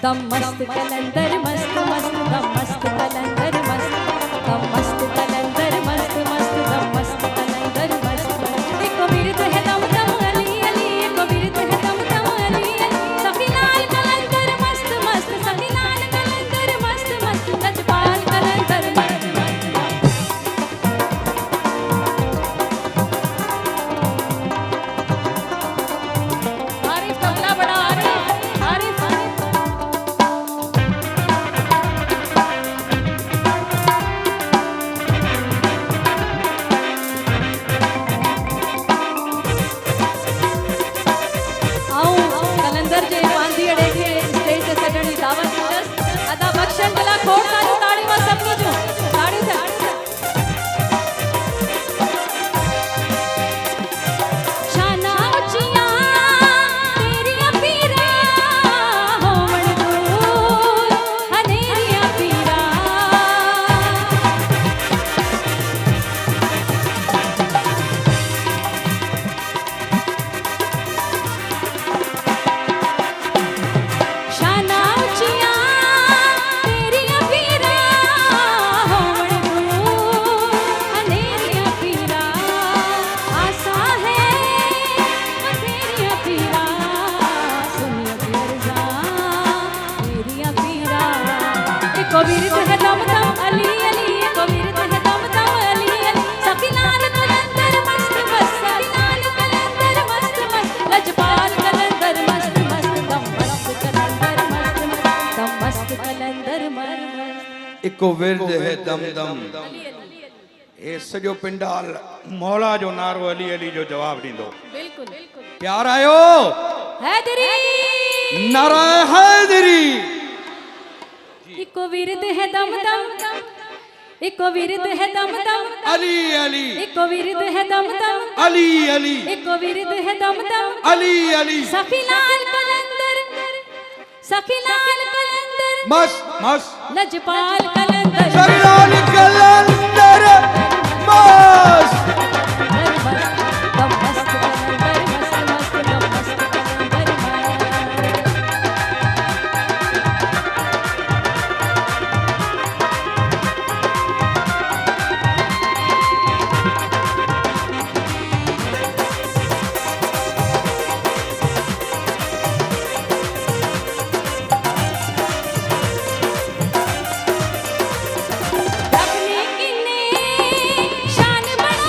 दम मस्त कलंदर मस्त मस्त दम मस्त कलंदर मस्त दम मस्त कलंदर मस्त मस्त दम मस्त कलंदर मस्त एको बिरद है दम दम अली अली एको बिरद है दम दम अली अली सखी लाल कलंदर मस्त मस्त सखी लाल कलंदर मस्त मस्त लजपाल कलंदर मस्त आरिफ तबला बड़ा आरिफ आरिफ कलंदर जे बांधी अड़े के स्टेज ते सजणी दावत ॾींदसि अदा बख्शण कला खोड़ सारी ताड़ी मां सभिनी जूं ताड़ी थे शाना उचिया तेरिया पीरा होवण दूर हनेरिया पीरा शाना उचिया तेरिया पीरा होवण दूर हनेरिया पीरा आसा है तेरिया पीरा सुनियो बिरजा तेरिया पीरा एको बिरद है दम दम अली अली एको बिरद है दम दम अली अली सखी लाल कलंदर मस्त मस्त सखी लाल कलंदर मस्त मस्त लजपाल कलंदर मस्त मस्त दम मस्त कलंदर मस्त मस्त दम मस्त कलंदर मस्त इको विरद है दम दम ये सजो पिंडाल मौला जो नारो अली अली जो जवाब दींदो बिल्कुल बिल्कुल प्यार आयो हैदरी नारा हैदरी एको विरद है दम दम एको विरद है दम दम अली अली एको विरद है दम दम अली अली एको विरद है दम दम अली अली सखी लाल कलंदर मस्त मस्त लजपाल कलंदर सगलाल कलंदर मस्त दम मस्त कलंदर मस्त मस्त दम मस्त कलंदर अपने किन्ने शान बना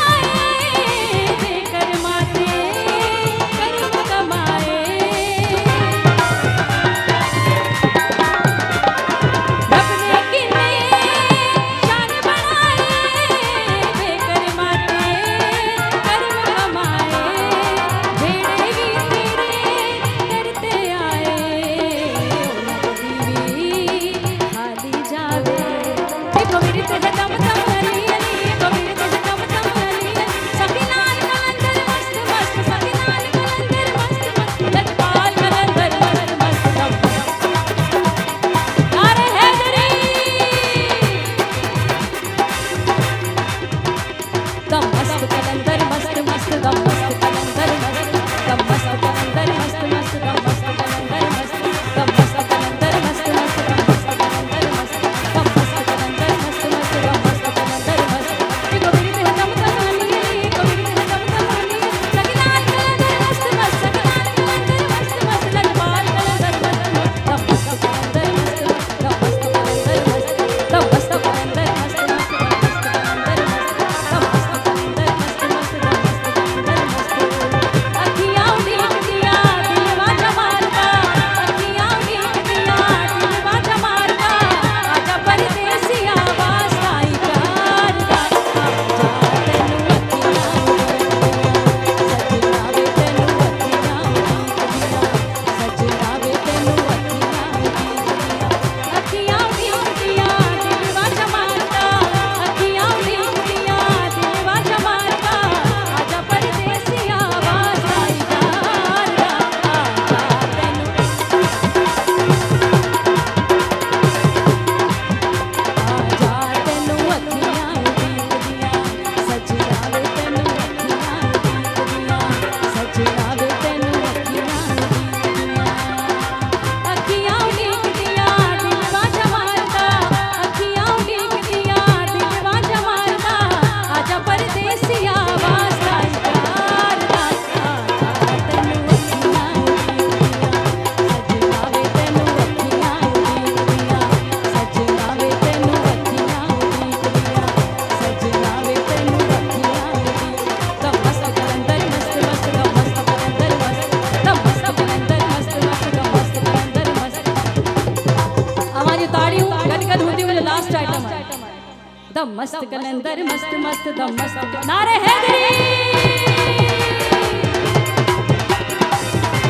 हूँ गदगद होती हूँ, मुझे लास्ट आइटम है द मस्त कलंदर मस्त मस्त द मस्त नारे हैदरी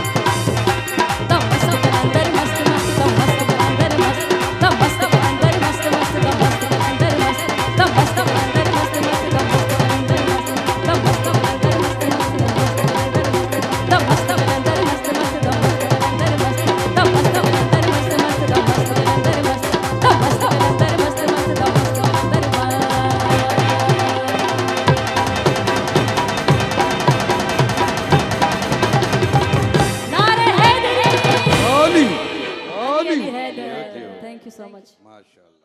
द मस्त कलंदर मस्त मस्त द मस्त कलंदर मस्त द मस्त कलंदर मस्त मस्त द मस्त कलंदर मस्त द मस्त कलंदर मस्त मस्त द मस्त कलंदर मस्त द मस्त कलंदर मस्त मस्त द मस्त कलंदर मस्त मस्त द मस्त कलंदर मस्त द मस्त कलंदर मस्त मस्त द मस्त कलंदर मस्त द मस्त कलंदर मस्त मस्त द मस्त कलंदर नारे हैदरी ओली Haider thank you so much माशाल्लाह।